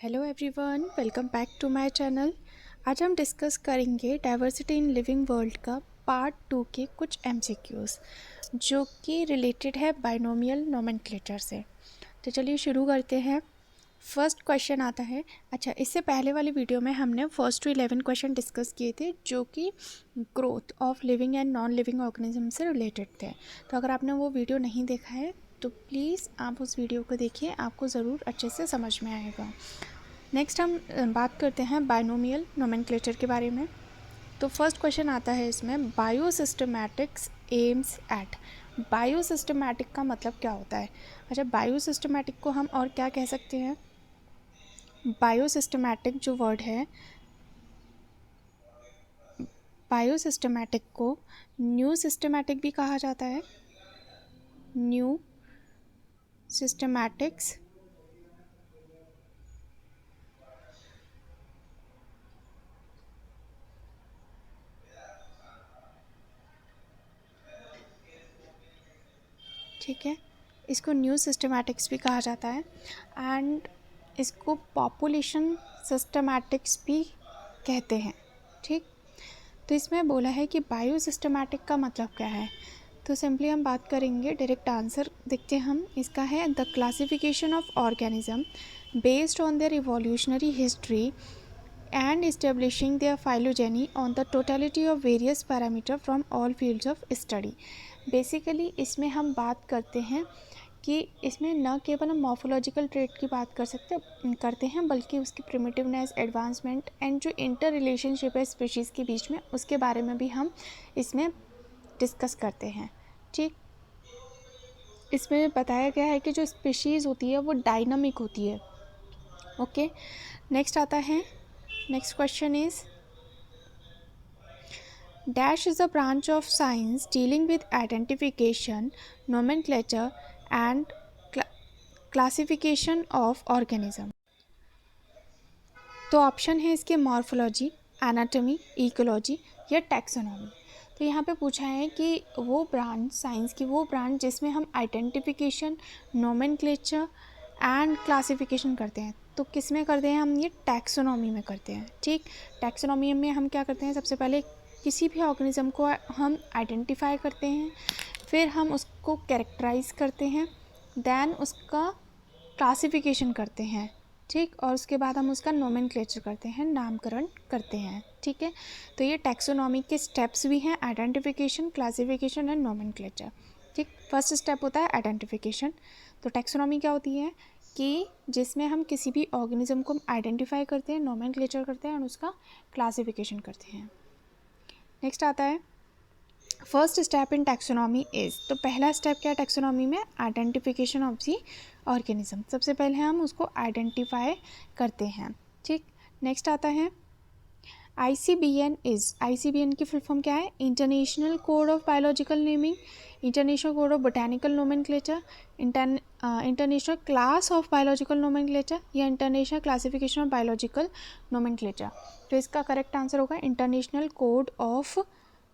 Hello everyone, welcome back to my channel. आज हम discuss करेंगे डाइवर्सिटी इन लिविंग वर्ल्ड का पार्ट 2 के कुछ एमसीक्यूज़ जो कि रिलेटेड है बाइनोमियल नोमेनक्लेचर से। तो चलिए शुरू करते हैं। फर्स्ट क्वेश्चन आता है। अच्छा, इससे पहले वाली वीडियो में हमने फर्स्ट टू 11 क्वेश्चन डिस्कस किए थे जो कि growth of living and non living organism से रिलेटेड थे। तो अगर आपने वो वीडियो नहीं देखा है तो प्लीज़ आप उस वीडियो को देखिए, आपको ज़रूर अच्छे से समझ में आएगा। नेक्स्ट हम बात करते हैं बाइनोमियल नोमेनक्लेचर के बारे में। तो फर्स्ट क्वेश्चन आता है इसमें, बायोसिस्टमैटिक्स एम्स एट। बायोसिस्टमैटिक का मतलब क्या होता है? अच्छा, बायोसिस्टमैटिक को हम और क्या कह सकते हैं? बायोसिस्टमैटिक जो वर्ड है, बायोसिस्टमैटिक को न्यू सिस्टमैटिक भी कहा जाता है। न्यू सिस्टमैटिक्स ठीक है, इसको न्यू सिस्टमैटिक्स भी कहा जाता है एंड इसको पॉपुलेशन सिस्टमैटिक्स भी कहते हैं। ठीक, तो इसमें बोला है कि बायो सिस्टमैटिक का मतलब क्या है। तो सिंपली हम बात करेंगे, डायरेक्ट आंसर देखते हैं हम। इसका है the classification of organism based on their evolutionary history and establishing their phylogeny on the totality of various parameter from all fields of study। Basically इसमें हम बात करते हैं कि इसमें न केवल हम मॉर्फोलॉजिकल ट्रेट की बात करते हैं बल्कि उसकी प्रिमिटिवनेस, एडवांसमेंट एंड जो इंटर रिलेशनशिप है स्पीशीज़ के बीच में, उसके बारे में भी हम इसमें डिस्कस करते हैं। ठीक, इसमें बताया गया है कि जो स्पीशीज़ होती है वो डायनामिक होती है। ओके, नेक्स्ट आता है, next question is, dash is a branch of science dealing with identification, nomenclature and classification of organism। तो ऑप्शन है इसके मॉर्फोलॉजी, एनाटॉमी, इकोलॉजी या टैक्सोनॉमी। तो यहाँ पे पूछा है कि वो ब्रांच, साइंस की वो ब्रांच जिसमें हम आइडेंटिफिकेशन, नोमेनक्लेचर एंड क्लासिफिकेशन करते हैं। तो किस में करते हैं हम? ये टैक्सोनॉमी में करते हैं। ठीक, टैक्सोनॉमी में हम क्या करते हैं? सबसे पहले किसी भी ऑर्गेनिज्म को हम आइडेंटिफाई करते हैं, फिर हम उसको कैरेक्टराइज करते हैं, देन उसका क्लासिफिकेशन करते हैं। ठीक, और उसके बाद हम उसका नोमेनक्लेचर करते हैं, नामकरण करते हैं। ठीक है, तो ये टैक्सोनॉमी के स्टेप्स भी हैं, आइडेंटिफिकेशन, क्लासिफिकेशन एंड नोमेनक्लेचर। ठीक, फर्स्ट स्टेप होता है आइडेंटिफिकेशन। तो टैक्सोनॉमी क्या होती है कि जिसमें हम किसी भी ऑर्गेनिज्म को आइडेंटिफाई करते हैं, नोमेनक्लेचर करते हैं और उसका क्लासिफिकेशन करते हैं। नेक्स्ट आता है first step in taxonomy is. तो पहला स्टेप क्या है टैक्सोनॉमी में? Identification of the organism. सबसे पहले हम उसको आइडेंटिफाई करते हैं। ठीक, नेक्स्ट आता है ICBN इज़। ICBN की फुल फॉर्म क्या है? International code of biological naming, international code of botanical nomenclature, international class of biological nomenclature या international classification of biological nomenclature. तो इसका करेक्ट आंसर होगा international code of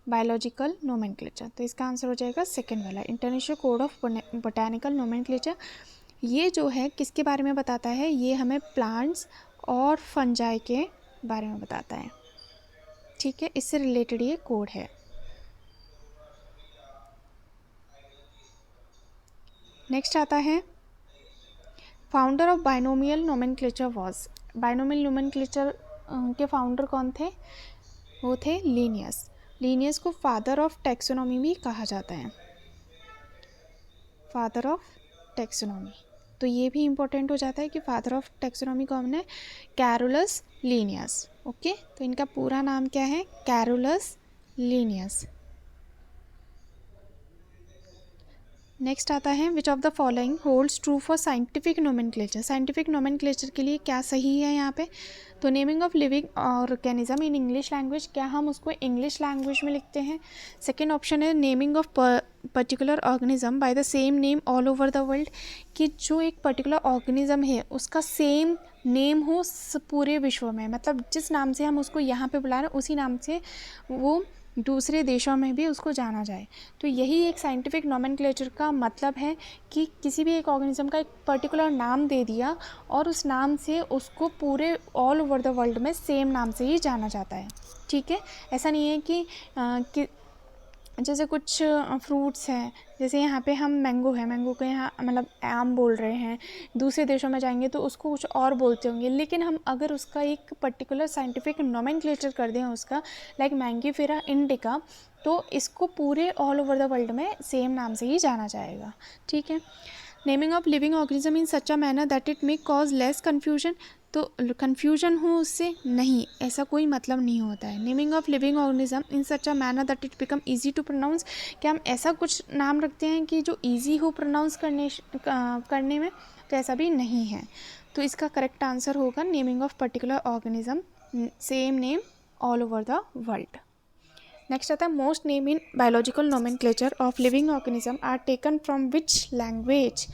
biological nomenclature. तो इसका answer हो जाएगा सेकेंड वाला, international code of botanical nomenclature. ये जो है किसके बारे में बताता है? ये हमें प्लांट्स और फंजाई के बारे में बताता है। ठीक है, इससे रिलेटेड ये कोड है। नेक्स्ट आता है founder of binomial nomenclature was. Binomial nomenclature के फाउंडर कौन थे? वो थे लीनियस। लीनियस को फादर ऑफ टैक्सोनॉमी भी कहा जाता है, फादर ऑफ टैक्सोनॉमी। तो ये भी इम्पोर्टेंट हो जाता है कि फादर ऑफ टैक्सोनॉमी कौन है? Carolus Linnaeus. ओके, तो इनका पूरा नाम क्या है? Carolus Linnaeus. नेक्स्ट आता है which of the following holds true for scientific nomenclature. Scientific nomenclature के लिए क्या सही है यहाँ पे? तो naming of living organism in English language, क्या हम उसको इंग्लिश लैंग्वेज में लिखते हैं? सेकेंड ऑप्शन है naming of particular organism by the same name all over the world, कि जो एक पर्टिकुलर ऑर्गेनिज्म है उसका सेम नेम हो पूरे विश्व में, मतलब जिस नाम से हम उसको यहाँ पे बुला रहे हैं उसी नाम से वो दूसरे देशों में भी उसको जाना जाए। तो यही एक साइंटिफिक नोमेनक्लेचर का मतलब है कि किसी भी एक ऑर्गेनिज्म का एक पर्टिकुलर नाम दे दिया और उस नाम से उसको पूरे ऑल ओवर द वर्ल्ड में सेम नाम से ही जाना जाता है। ठीक है, ऐसा नहीं है कि जैसे कुछ फ्रूट्स हैं, जैसे यहाँ पे हम मैंगो है, मैंगो को यहाँ मतलब आम बोल रहे हैं, दूसरे देशों में जाएंगे तो उसको कुछ और बोलते होंगे, लेकिन हम अगर उसका एक पर्टिकुलर साइंटिफिक नोमेनक्लेचर कर दें उसका, लाइक मैंगीफेरा इंडिका, तो इसको पूरे ऑल ओवर द वर्ल्ड में सेम नाम से ही जाना जाएगा। ठीक है, naming of living organism in such a manner that it may cause less confusion, तो कन्फ्यूजन हो उससे नहीं, ऐसा कोई मतलब नहीं होता है। Naming of living organism in such a manner that it become easy to pronounce, क्या हम ऐसा कुछ नाम रखते हैं कि जो ईजी हो प्रोनाउंस करने में, तो ऐसा भी नहीं है। तो इसका करेक्ट आंसर होगा naming of particular organism same name all over the world. Next आता है most name in biological nomenclature of living organism are taken from which language,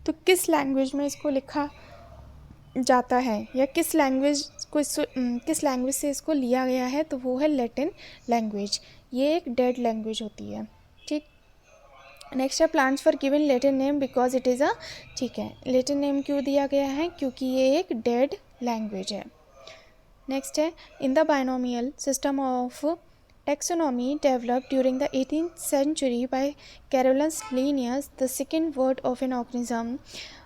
तो किस लैंग्वेज में इसको लिखा जाता है या किस लैंग्वेज से इसको लिया गया है, तो वो है लैटिन लैंग्वेज। ये एक डेड लैंग्वेज होती है। ठीक, नेक्स्ट है plants for given Latin name because it is a, ठीक है, लैटिन नेम क्यों दिया गया है, क्योंकि ये एक डेड लैंग्वेज है। नेक्स्ट है in the binomial system of taxonomy developed during the 18th century by Carolus Linnaeus, the second word of an organism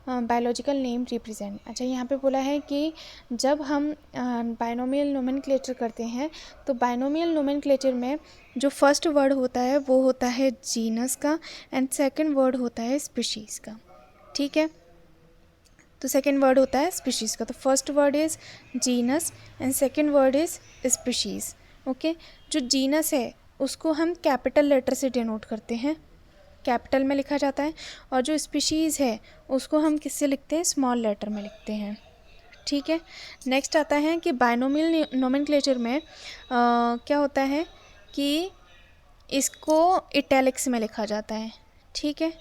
biological name represent. अच्छा, यहाँ पे बोला है कि जब हम बायनोमियल नोमेनक्लेचर करते हैं तो बायनोमियल नोमेनक्लेचर में जो फर्स्ट वर्ड होता है वो होता है जीनस का एंड सेकंड वर्ड होता है स्पीशीज़ का। ठीक है, तो सेकंड वर्ड होता है स्पीशीज़ का, तो first word is genus and second word is species. Okay, जो जीनस है उसको हम कैपिटल लेटर से डिनोट करते हैं, कैपिटल में लिखा जाता है, और जो स्पीशीज़ है उसको हम किससे लिखते हैं, स्मॉल लेटर में लिखते हैं। ठीक है, नेक्स्ट आता है कि बायनोमियल नोमेनक्लेचर में क्या होता है कि इसको इटैलिक्स में लिखा जाता है। ठीक है,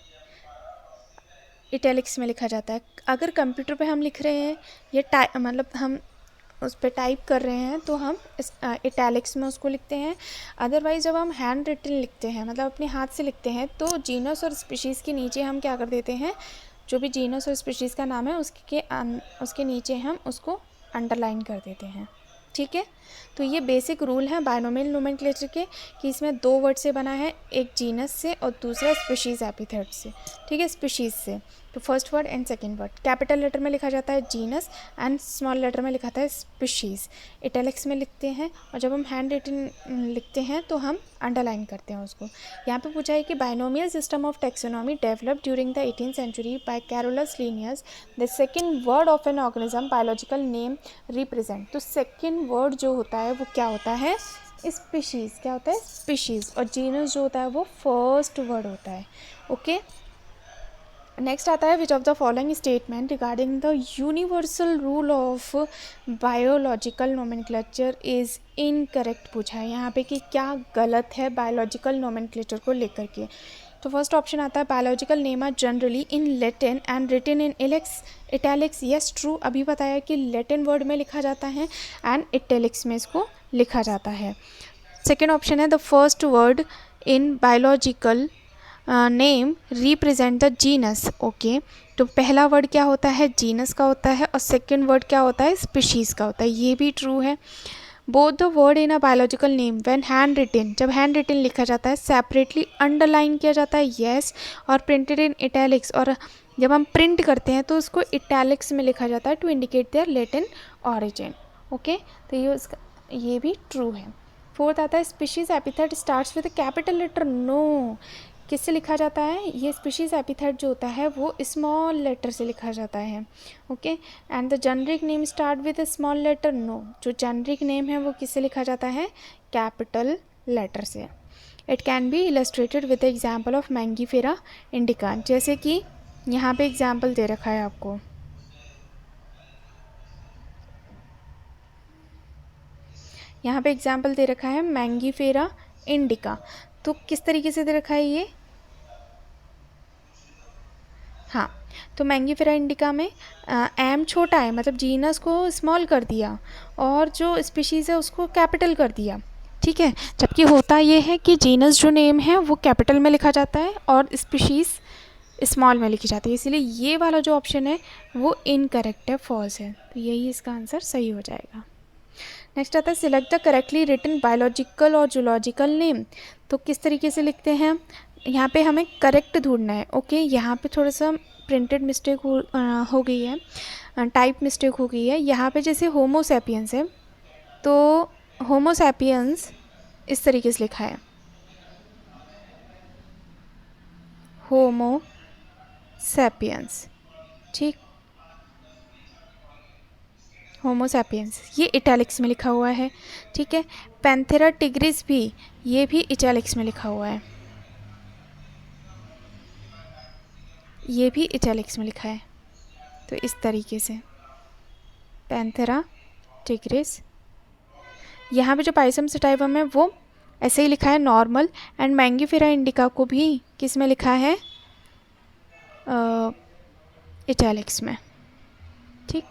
इटैलिक्स में लिखा जाता है। अगर कंप्यूटर पे हम लिख रहे हैं या मतलब हम उस पर टाइप कर रहे हैं तो हम इटैलिक्स में उसको लिखते हैं। अदरवाइज़ जब हम हैंड रिटन लिखते हैं, मतलब अपने हाथ से लिखते हैं, तो जीनस और स्पीशीज़ के नीचे हम क्या कर देते हैं, जो भी जीनस और स्पीशीज़ का नाम है उसके नीचे हम उसको अंडरलाइन कर देते हैं। ठीक है, तो ये बेसिक रूल है बायनोमियल नोमेनक्लेचर के कि इसमें दो वर्ड से बना है, एक जीनस से और दूसरा स्पीशीज़ एपिथेट से। ठीक है, स्पीशीज़ से, तो first word and second word capital letter में लिखा जाता है जीनस एंड स्मॉल लेटर में लिखा जाता है स्पीशीज़, इटैलिक्स में लिखते हैं, और जब हम हैंड रिटन लिखते हैं तो हम अंडरलाइन करते हैं उसको। यहाँ पे पूछा है कि binomial system of taxonomy developed during the 18th century by Carolus Linnaeus, the second word of an organism biological name represent, तो सेकेंड वर्ड जो होता है वो क्या होता है, स्पीशीज़। क्या होता है, स्पीशीज़, और जीनस जो होता है वो फर्स्ट वर्ड होता है। ओके, नेक्स्ट आता है which of the following statement regarding the universal rule of biological nomenclature is incorrect पूछा है यहाँ पे कि क्या गलत है बायोलॉजिकल नोमेनक्लेचर को लेकर के। तो फर्स्ट ऑप्शन आता है biological name are generally in Latin and written in italics. Yes true, अभी बताया कि लैटिन वर्ड में लिखा जाता है एंड इटैलिक्स में इसको लिखा जाता है। सेकेंड ऑप्शन है the first word in biological name represent the genus. Okay, तो पहला वर्ड क्या होता है, जीनस का होता है, और सेकेंड वर्ड क्या होता है, स्पीशीज़ का होता है। ये भी ट्रू है। Both the word in a biological name when hand written, जब हैंड रिटन लिखा जाता है सेपरेटली अंडरलाइन किया जाता है, येस, और प्रिंटेड इन इटैलिक्स, और जब हम प्रिंट करते हैं तो उसको इटैलिक्स में लिखा जाता है to indicate their Latin origin. Okay, तो ये भी ट्रू है। फोर्थ आता है species epithet starts with capital letter. No, किससे लिखा जाता है, ये स्पीशीज़ एपिथेट जो होता है वो स्मॉल लेटर से लिखा जाता है। Okay, and the generic name start with small letter. No, जो जेनरिक नेम है वो किससे लिखा जाता है, कैपिटल लेटर से। It can be illustrated with example of Mangifera indica, जैसे कि यहाँ पे एग्जाम्पल दे रखा है आपको, यहाँ पे एग्जाम्पल दे रखा है मैंगीफेरा इंडिका। तो किस तरीके से दे रखा है ये, हाँ, तो मैंगीफेरा इंडिका में एम छोटा है, मतलब जीनस को स्मॉल कर दिया और जो स्पीशीज़ है उसको कैपिटल कर दिया। ठीक है, जबकि होता ये है कि जीनस जो नेम है वो कैपिटल में लिखा जाता है और स्पीशीज़ स्मॉल में लिखी जाती है, इसीलिए ये वाला जो ऑप्शन है वो इनकरेक्ट है, फॉल्स है, तो यही इसका आंसर सही हो जाएगा। नेक्स्ट आता है select the correctly written biological और जूलॉजिकल नेम। तो किस तरीके से लिखते हैं, यहाँ पे हमें करेक्ट ढूंढना है। ओके, यहाँ पे थोड़ा सा प्रिंटेड मिस्टेक हो गई है, टाइप मिस्टेक हो गई है। यहाँ पे जैसे होमो सैपियंस है तो होमो सैपियंस इस तरीके से लिखा है, होमो सैपियंस, ठीक, होमो सैपियंस ये इटैलिक्स में लिखा हुआ है। ठीक है, पैंथेरा टिग्रिस भी, ये भी इटैलिक्स में लिखा हुआ है, ये भी इटैलिक्स में लिखा है। तो इस तरीके से पैंथेरा टिग्रिस, यहाँ पे जो पाइसम सटाइवम है वो ऐसे ही लिखा है नॉर्मल, एंड मैंगीफेरा इंडिका को भी किस में लिखा है, इटैलिक्स में। ठीक,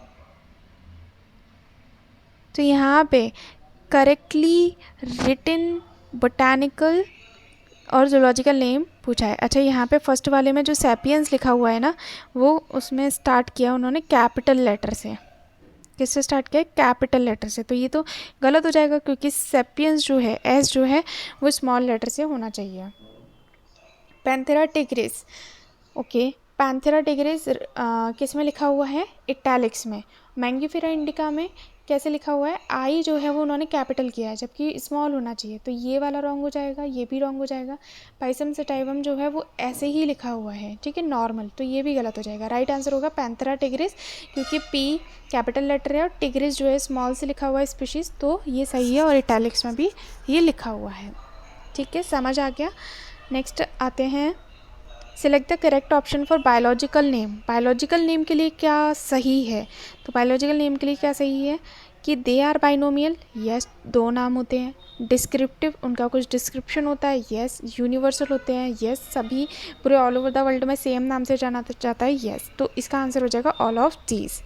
तो यहाँ पे करेक्टली रिटन बोटानिकल और जूलॉजिकल नेम पूछा है। अच्छा, यहाँ पे फर्स्ट वाले में जो सैपियंस लिखा हुआ है ना, वो उसमें स्टार्ट किया उन्होंने कैपिटल लेटर से। किससे स्टार्ट किया है, कैपिटल लेटर से, तो ये तो गलत हो जाएगा क्योंकि सैपियंस जो है, एस जो है वो स्मॉल लेटर से होना चाहिए। Panthera tigris, okay, Panthera tigris किस में लिखा हुआ है, इटैलिक्स में। मैंगीफेरा इंडिका में कैसे लिखा हुआ है, आई जो है वो उन्होंने कैपिटल किया है जबकि स्मॉल होना चाहिए, तो ये वाला रॉन्ग हो जाएगा, ये भी रॉन्ग हो जाएगा। पाइसम सटाइवम जो है वो ऐसे ही लिखा हुआ है, ठीक है, नॉर्मल, तो ये भी गलत हो जाएगा। राइट आंसर होगा पैंथेरा टिग्रिस, क्योंकि पी कैपिटल लेटर है और टिग्रिस जो है स्मॉल से लिखा हुआ है स्पीशीज़, तो ये सही है और इटैलिक्स में भी ये लिखा हुआ है। ठीक है, समझ आ गया। नेक्स्ट आते हैं, select the correct option for biological name. Biological name के लिए क्या सही है, तो बायोलॉजिकल नेम के लिए क्या सही है कि दे आर बाइनोमियल, यस, दो नाम होते हैं। डिस्क्रिप्टिव, उनका कुछ डिस्क्रिप्शन होता है, यस। यूनिवर्सल होते हैं, यस, सभी पूरे ऑल ओवर द वर्ल्ड में सेम नाम से जाना जाता है, यस, तो इसका आंसर हो जाएगा ऑल ऑफ दीज।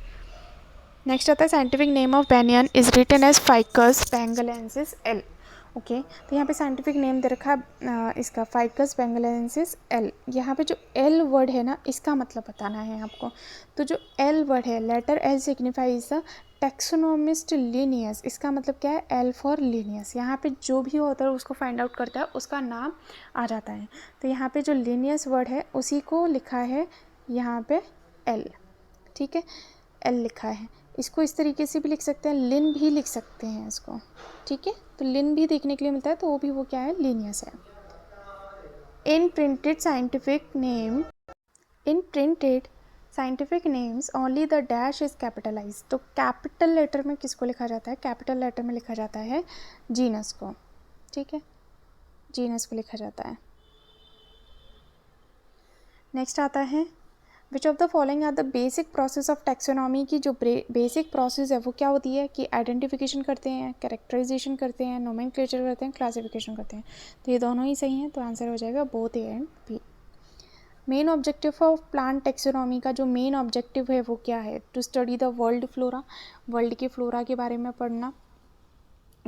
नेक्स्ट आता है scientific name of banyan is written as Ficus benghalensis L. Okay, तो यहाँ पे साइंटिफिक नेम दे रखा है इसका फाइकस बेंगलेंसिस एल। यहाँ पे जो एल वर्ड है ना, इसका मतलब बताना है आपको। तो जो एल वर्ड है, letter L signifies the taxonomist Linnaeus, इसका मतलब क्या है, एल फॉर लीनियस। यहाँ पे जो भी होता है उसको फाइंड आउट करता है, उसका नाम आ जाता है। तो यहाँ पे जो लीनियस वर्ड है उसी को लिखा है यहाँ पे एल, ठीक है, एल लिखा है। इसको इस तरीके से भी लिख सकते हैं, लिन भी लिख सकते हैं इसको, ठीक है, तो लिन भी देखने के लिए मिलता है, तो वो भी वो क्या है, लीनियस है। In printed scientific names only the dash is capitalize. तो कैपिटल लेटर में किसको लिखा जाता है, कैपिटल लेटर में लिखा जाता है जीनस को, ठीक है, जीनस को लिखा जाता है। नेक्स्ट आता है, which of the following are the basic process of taxonomy. की जो बेसिक प्रोसेस है वो क्या होती है कि आइडेंटिफिकेशन करते हैं, कैरेक्टराइजेशन करते हैं, नोमेनक्लेचर करते हैं, क्लासिफिकेशन करते हैं। तो ये दोनों ही सही हैं, तो आंसर हो जाएगा both A and B. Main objective of plant taxonomy का जो मेन ऑब्जेक्टिव है वो क्या है, to study the world flora, world की फ्लोरा के बारे में पढ़ना।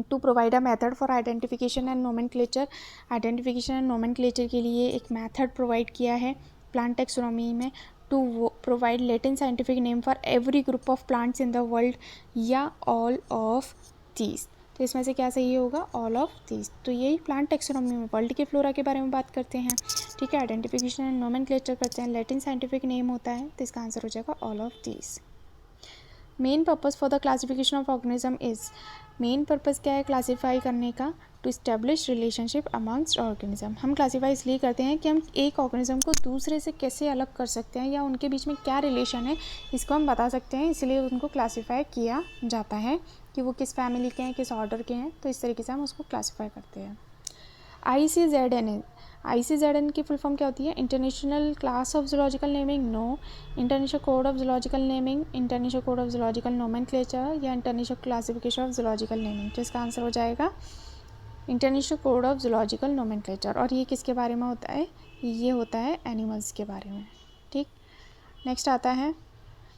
To provide a method for identification and nomenclature, identification and nomenclature के लिए एक मेथड प्रोवाइड किया है प्लांट टैक्सोनॉमी में। To provide Latin scientific name for every group of plants in the world, या ऑल ऑफ दीज। तो इसमें से क्या सही होगा, ऑल ऑफ दीज। तो यही प्लांट टैक्सोनॉमी में वर्ल्ड के फ्लोरा के बारे में बात करते हैं, ठीक है, आइडेंटिफिकेशन एंड नोमेनक्लेचर करते हैं, लैटिन साइंटिफिक नेम होता है, तो इसका आंसर हो जाएगा all of these. Main purpose for the classification of organism is, main purpose क्या है क्लासीफाई करने का, to establish relationship amongst organism. हम क्लासीफाई इसलिए करते हैं कि हम एक ऑर्गेनिज्म को दूसरे से कैसे अलग कर सकते हैं या उनके बीच में क्या रिलेशन है, इसको हम बता सकते हैं, इसलिए उनको क्लासीफाई किया जाता है कि वो किस फैमिली के हैं, किस ऑर्डर के हैं, तो इस तरीके से हम उसको क्लासीफाई करते हैं। ICZN, ICZN की फुल फॉर्म क्या होती है, international class of zoological naming, no, international code of zoological naming, international code of zoological nomenclature, या international classification of zoological naming. तो इसका आंसर हो जाएगा international code of zoological nomenclature. और ये किसके बारे में होता है, ये होता है एनिमल्स के बारे में, ठीक। नेक्स्ट आता है,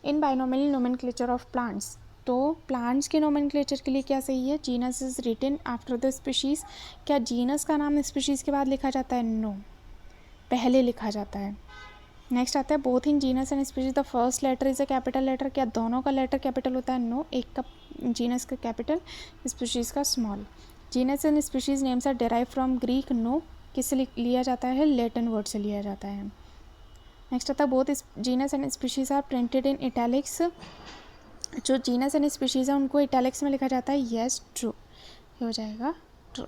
in binomial nomenclature of plants, तो प्लांट्स के नोमेनक्लेचर के लिए क्या सही है, genus is written after the species. क्या जीनस का नाम स्पीशीज़ के बाद लिखा जाता है, नो, पहले लिखा जाता है। नेक्स्ट आता है both in genus and species the first letter is a capital letter. क्या दोनों का लेटर कैपिटल होता है, नो, एक का जीनस का कैपिटल, स्पीशीज का small. Genus and species names are derive from Greek, no, किससे लिया जाता है, लैटिन वर्ड से लिया जाता है। नेक्स्ट आता है both genus and species are printed in italics. जो जीनस एंड स्पीशीज है उनको इटैलिक्स में लिखा जाता है, येस, ट्रू, ये हो जाएगा ट्रू।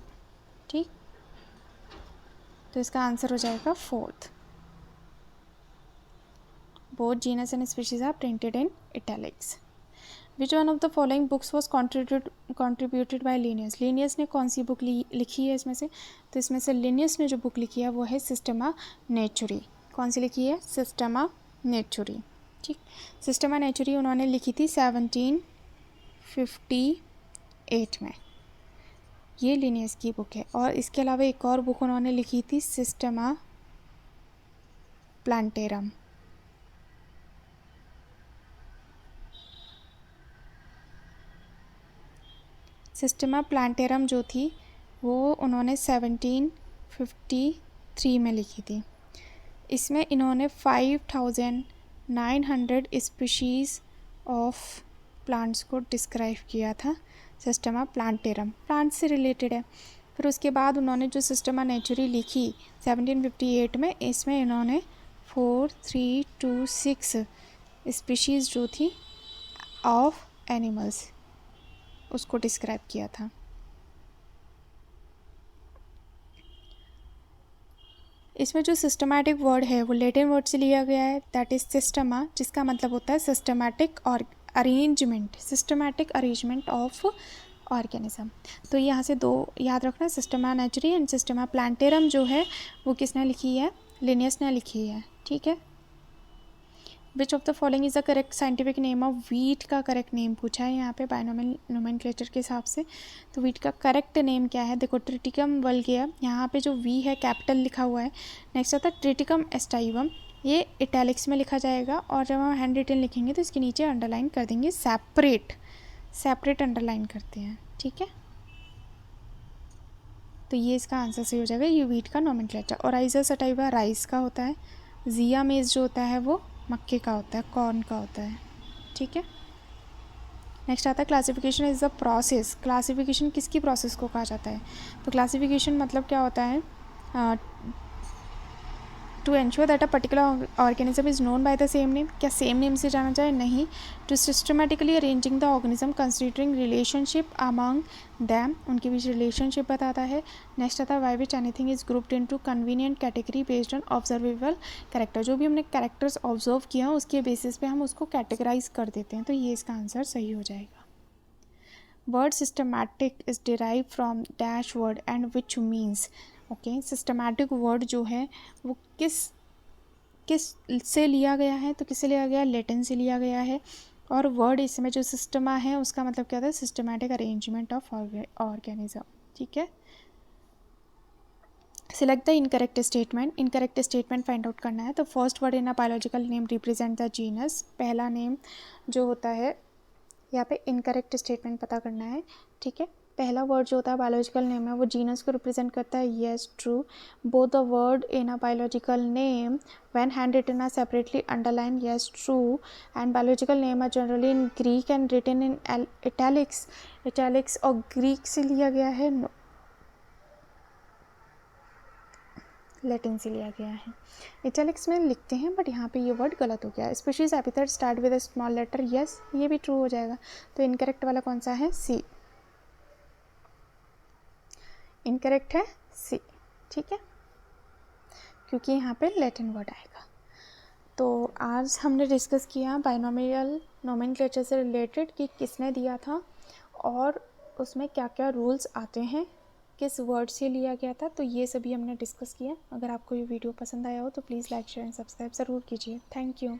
ठीक, तो इसका आंसर हो जाएगा fourth, both genus and species are printed in italics. Which one of the following books was contributed by Linnaeus? Linnaeus ने कौन सी बुक लिखी है इसमें से, तो इसमें से Linnaeus ने जो बुक लिखी है वो है सिस्टमा नेचुरी। कौन सी लिखी है, सिस्टमा नेचुरी। ठीक, सिस्टमा नेचुरी उन्होंने लिखी थी 1758 में, ये Linnaeus की बुक है। और इसके अलावा एक और बुक उन्होंने लिखी थी सिस्टमा प्लांटेरम। सिस्टमा प्लांटेरम जो थी वो उन्होंने 1753 में लिखी थी। इसमें इन्होंने 5900 स्पीशीज़ ऑफ प्लांट्स को डिस्क्राइब किया था। सिस्टमा प्लांटेरम प्लांट से रिलेटेड है। फिर उसके बाद उन्होंने जो सिस्टमा नेचुरी लिखी 1758 में, इसमें इन्होंने 4326 स्पीशीज़ जो थी ऑफ एनिमल्स उसको डिस्क्राइब किया था। इसमें जो सिस्टमैटिक वर्ड है वो लैटिन वर्ड से लिया गया है, दैट इज सिस्टमा, जिसका मतलब होता है सिस्टमैटिक और arrangement, systematic arrangement of organism. तो यहाँ से दो याद रखना, सिस्टमा नेचुरी एंड सिस्टमा प्लांटेरम जो है वो किसने लिखी है, लिनियस ने लिखी है। ठीक है, which of the following is the correct scientific name of wheat का करेक्ट नेम पूछा है यहाँ पे बायनोमियल नोमेनक्लेचर के हिसाब से। तो वीट का करेक्ट नेम क्या है, देखो ट्रिटिकम वल्गिया, यहाँ पे जो वी है कैपिटल लिखा हुआ है। नेक्स्ट आता है ट्रिटिकम एस्टाइवम, ये इटैलिक्स में लिखा जाएगा और जब हम हैंड रिटन लिखेंगे तो इसके नीचे अंडरलाइन कर देंगे, सेपरेट अंडरलाइन करते हैं। ठीक है, तो ये इसका आंसर सही हो जाएगा, ये वीट का नोमेनक्लेचर। और आइजा सटाइवा राइस का होता है, जिया मेज जो होता है वो मक्के का होता है, कॉर्न का होता है। ठीक है, नेक्स्ट आता है classification is the process. Classification किसकी प्रोसेस को कहा जाता है, तो क्लासिफिकेशन मतलब क्या होता है, to ensure that a particular organism is known by the same name, क्या सेम नेम से जाना जाए, नहीं। To systematically arranging the organism considering relationship among them, उनके बीच रिलेशनशिप बताता है। नेक्स्ट आता है by which anything is grouped into convenient category based on observable character, जो भी हमने कैरेक्टर्स ऑब्जर्व किया है उसके बेसिस पे हम उसको कैटेगराइज कर देते हैं, तो ये इसका आंसर सही हो जाएगा। Word systematic is derive from dash word and which means, okay, systematic word जो है वो किस से लिया गया है, तो किससे लिया गया, लैटिन से लिया गया है। और वर्ड इसमें जो सिस्टमा है उसका मतलब क्या होता है, सिस्टमैटिक अरेंजमेंट ऑफ ऑर्गेनिज्म। ठीक है, select the incorrect statement find out करना है। तो first word in a biological name represent the genus, पहला नेम जो होता है यहाँ पे इनकरेक्ट स्टेटमेंट पता करना है। ठीक है, पहला वर्ड जो होता है बायोलॉजिकल नेम है वो जीनस को रिप्रेजेंट करता है, yes, true. Both the word in a biological name when hand written are separately underline, yes, true. And biological name are generally in Greek and written in italics और Greek से लिया गया है, no, Latin से लिया गया है। Italics में लिखते हैं बट यहाँ पे ये वर्ड गलत हो गया। Species epithet start with a small letter, yes, ये भी ट्रू हो जाएगा। तो इनकरेक्ट वाला कौन सा है, सी, इनकरेक्ट है सी। ठीक है, क्योंकि यहाँ पे लैटिन वर्ड आएगा। तो आज हमने डिस्कस किया बाइनोमियल नोमेनक्लेचर से रिलेटेड कि किसने दिया था और उसमें क्या क्या रूल्स आते हैं, किस वर्ड से लिया गया था, तो ये सभी हमने डिस्कस किया। अगर आपको ये वीडियो पसंद आया हो तो please like share and subscribe ज़रूर कीजिए। Thank you.